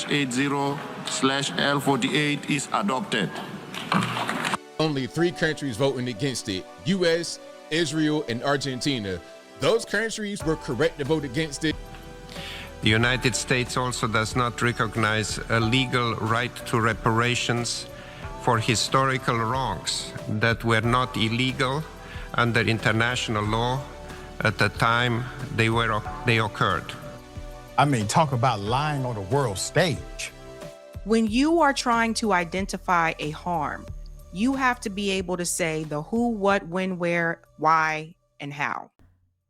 20-80/L48 is adopted. Only 3 countries voting against it: US, Israel, and Argentina. Those countries were correct to vote against it. The United States also does not recognize a legal right to reparations for historical wrongs that were not illegal under international law at the time they occurred. I mean, talk about lying on the world stage. When you are trying to identify a harm, you have to be able to say the who, what, when, where, why, and how.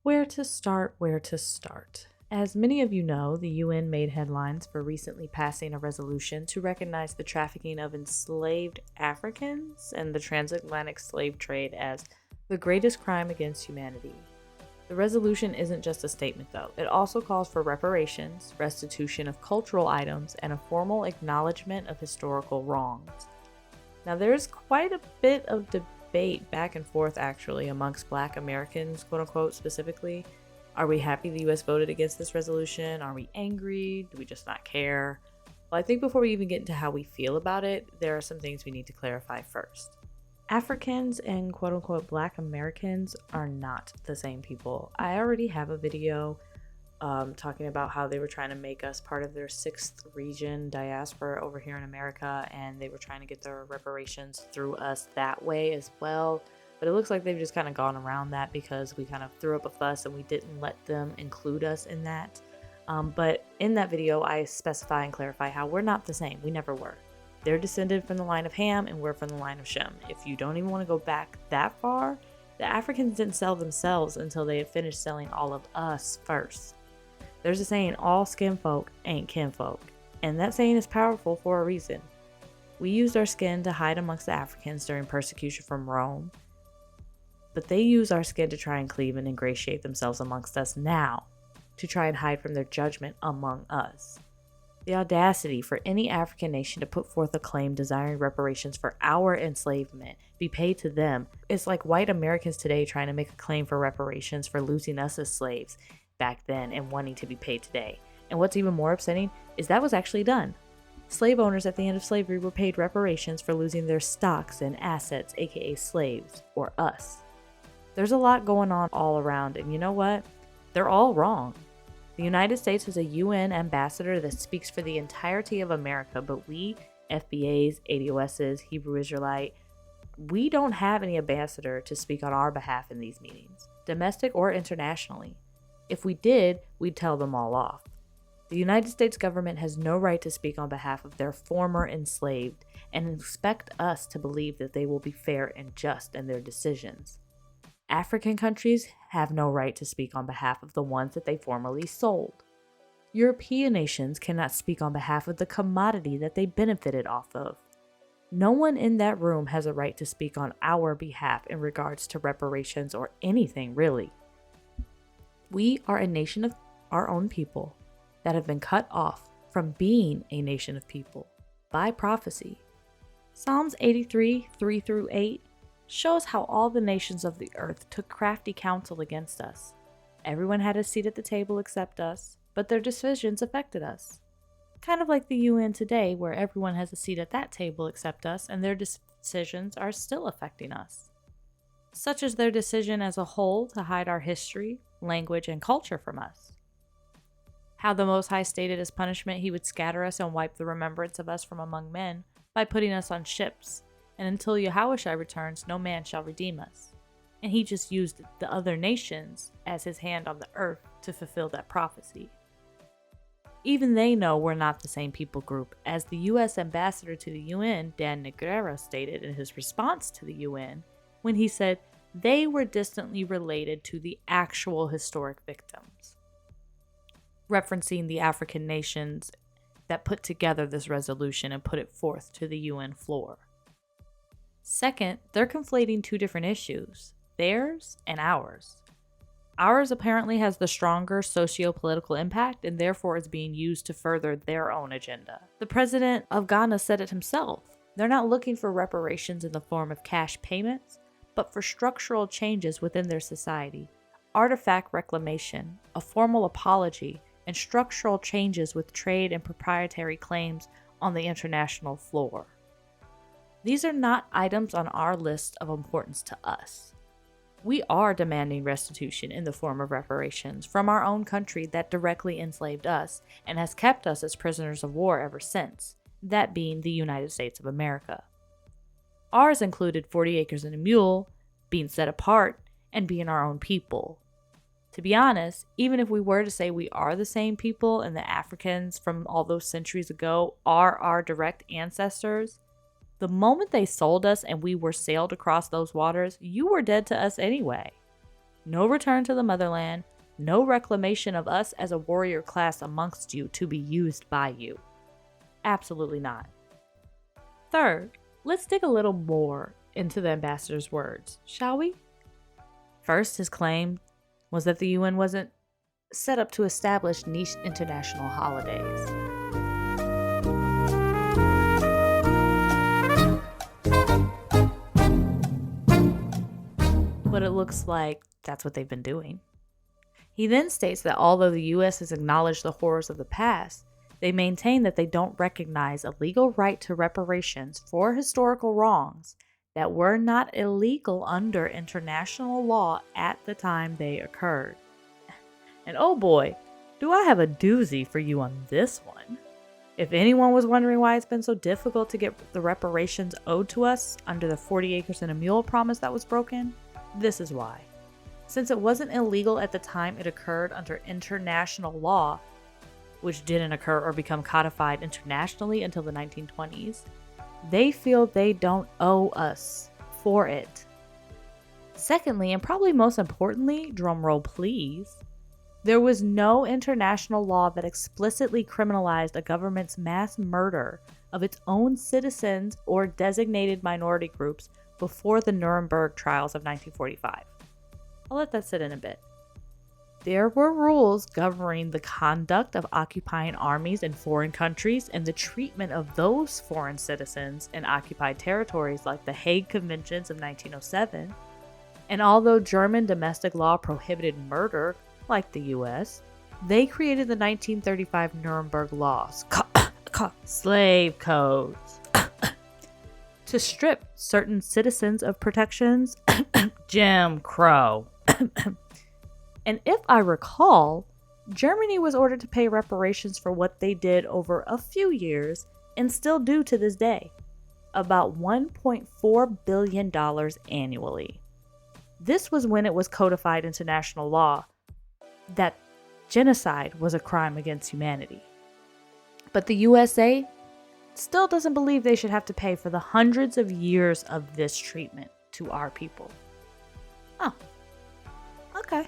Where to start, where to start. As many of you know, the UN made headlines for recently passing a resolution to recognize the trafficking of enslaved Africans and the transatlantic slave trade as the greatest crime against humanity. The resolution isn't just a statement though. It also calls for reparations, restitution of cultural items, and a formal acknowledgement of historical wrongs. Now there's quite a bit of debate back and forth actually amongst Black Americans, quote unquote, specifically. Are we happy the US voted against this resolution? Are we angry? Do we just not care? Well, I think before we even get into how we feel about it, there are some things we need to clarify first. Africans and quote unquote Black Americans are not the same people. I already have a video talking about how they were trying to make us part of their 6th region diaspora over here in America, and they were trying to get their reparations through us that way as well. But it looks like they've just kind of gone around that because we kind of threw up a fuss and we didn't let them include us in that. But in that video, I specify and clarify how we're not the same. We never were. They're descended from the line of Ham and we're from the line of Shem. If you don't even want to go back that far, the Africans didn't sell themselves until they had finished selling all of us first. There's a saying, all skin folk ain't kinfolk. And that saying is powerful for a reason. We used our skin to hide amongst the Africans during persecution from Rome. But they use our skin to try and cleave and ingratiate themselves amongst us now, to try and hide from their judgment among us. The audacity for any African nation to put forth a claim desiring reparations for our enslavement be paid to them is like white Americans today trying to make a claim for reparations for losing us as slaves back then and wanting to be paid today. And what's even more upsetting is that was actually done. Slave owners at the end of slavery were paid reparations for losing their stocks and assets, aka slaves, or us. There's a lot going on all around, and you know what? They're all wrong. The United States has a UN ambassador that speaks for the entirety of America, but we, FBAs, ADOSs, Hebrew Israelite, we don't have any ambassador to speak on our behalf in these meetings, domestic or internationally. If we did, we'd tell them all off. The United States government has no right to speak on behalf of their former enslaved and expect us to believe that they will be fair and just in their decisions. African countries have no right to speak on behalf of the ones that they formerly sold. European nations cannot speak on behalf of the commodity that they benefited off of. No one in that room has a right to speak on our behalf in regards to reparations or anything really. We are a nation of our own people that have been cut off from being a nation of people by prophecy. Psalms 83, 3-8 show us how all the nations of the earth took crafty counsel against us. Everyone had a seat at the table except us, but their decisions affected us. Kind of like the UN today, where everyone has a seat at that table except us, and their decisions are still affecting us. Such as their decision as a whole to hide our history, language, and culture from us. How the Most High stated as punishment he would scatter us and wipe the remembrance of us from among men by putting us on ships, and until Yahushua returns, no man shall redeem us. And he just used the other nations as his hand on the earth to fulfill that prophecy. Even they know we're not the same people group, as the U.S. ambassador to the UN, Dan Negreira, stated in his response to the UN when he said they were distantly related to the actual historic victims, referencing the African nations that put together this resolution and put it forth to the UN floor. Second, they're conflating two different issues, theirs and ours. Ours apparently has the stronger socio-political impact and therefore is being used to further their own agenda. The president of Ghana said it himself. They're not looking for reparations in the form of cash payments, but for structural changes within their society, artifact reclamation, a formal apology, and structural changes with trade and proprietary claims on the international floor. These are not items on our list of importance to us. We are demanding restitution in the form of reparations from our own country that directly enslaved us and has kept us as prisoners of war ever since, that being the United States of America. Ours included 40 acres and a mule, being set apart, and being our own people. To be honest, even if we were to say we are the same people and the Africans from all those centuries ago are our direct ancestors, the moment they sold us and we were sailed across those waters, you were dead to us anyway. No return to the motherland, no reclamation of us as a warrior class amongst you to be used by you. Absolutely not. Third, let's dig a little more into the ambassador's words, shall we? First, his claim was that the UN wasn't set up to establish niche international holidays. But it looks like that's what they've been doing. He then states that although the US has acknowledged the horrors of the past, they maintain that they don't recognize a legal right to reparations for historical wrongs that were not illegal under international law at the time they occurred. And oh boy, do I have a doozy for you on this one. If anyone was wondering why it's been so difficult to get the reparations owed to us under the 40 acres and a mule promise that was broken, this is why. Since it wasn't illegal at the time it occurred under international law, which didn't occur or become codified internationally until the 1920s, they feel they don't owe us for it. Secondly, and probably most importantly, drumroll please, there was no international law that explicitly criminalized a government's mass murder of its own citizens or designated minority groups before the Nuremberg trials of 1945. I'll let that sit in a bit. There were rules governing the conduct of occupying armies in foreign countries and the treatment of those foreign citizens in occupied territories like the Hague Conventions of 1907. And although German domestic law prohibited murder, like the US, they created the 1935 Nuremberg laws, slave codes, to strip certain citizens of protections, Jim Crow. And if I recall, Germany was ordered to pay reparations for what they did over a few years and still do to this day, about $1.4 billion annually. This was when it was codified into national law that genocide was a crime against humanity. But the USA still doesn't believe they should have to pay for the hundreds of years of this treatment to our people. Oh, okay.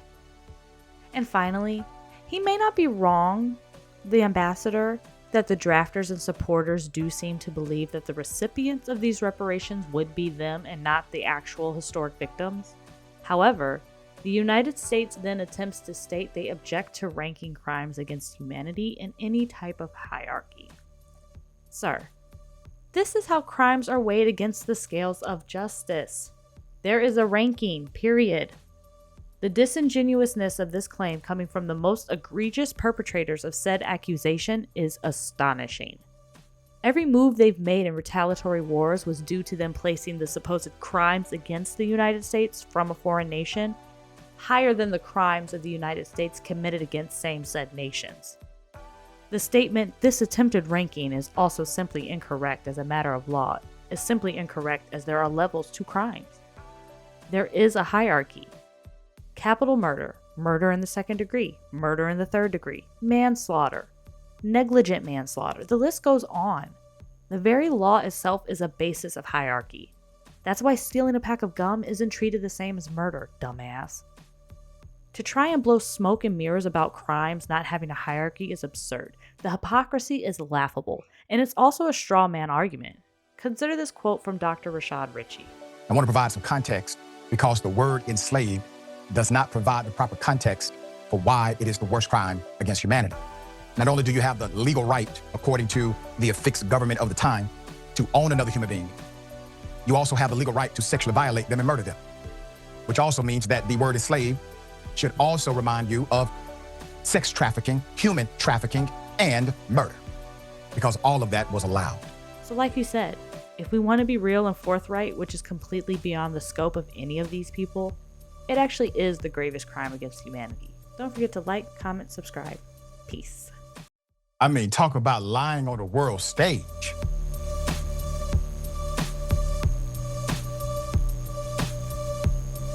And finally, he may not be wrong, the ambassador, that the drafters and supporters do seem to believe that the recipients of these reparations would be them and not the actual historic victims. However, the United States then attempts to state they object to ranking crimes against humanity in any type of hierarchy. Sir, this is how crimes are weighed against the scales of justice. There is a ranking, period. The disingenuousness of this claim coming from the most egregious perpetrators of said accusation is astonishing. Every move they've made in retaliatory wars was due to them placing the supposed crimes against the United States from a foreign nation higher than the crimes of the United States committed against same said nations. The statement, this attempted ranking is also simply incorrect as a matter of law, is simply incorrect as there are levels to crimes. There is a hierarchy. Capital murder, murder in the second degree, murder in the third degree, manslaughter, negligent manslaughter, the list goes on. The very law itself is a basis of hierarchy. That's why stealing a pack of gum isn't treated the same as murder, dumbass. To try and blow smoke and mirrors about crimes not having a hierarchy is absurd. The hypocrisy is laughable, and it's also a straw man argument. Consider this quote from Dr. Rashad Ritchie. I want to provide some context because the word enslaved does not provide the proper context for why it is the worst crime against humanity. Not only do you have the legal right, according to the affixed government of the time, to own another human being, you also have the legal right to sexually violate them and murder them, which also means that the word enslaved should also remind you of sex trafficking, human trafficking, and murder, because all of that was allowed. So like you said, if we want to be real and forthright, which is completely beyond the scope of any of these people, it actually is the gravest crime against humanity. Don't forget to like, comment, subscribe. Peace. I mean, talk about lying on the world stage.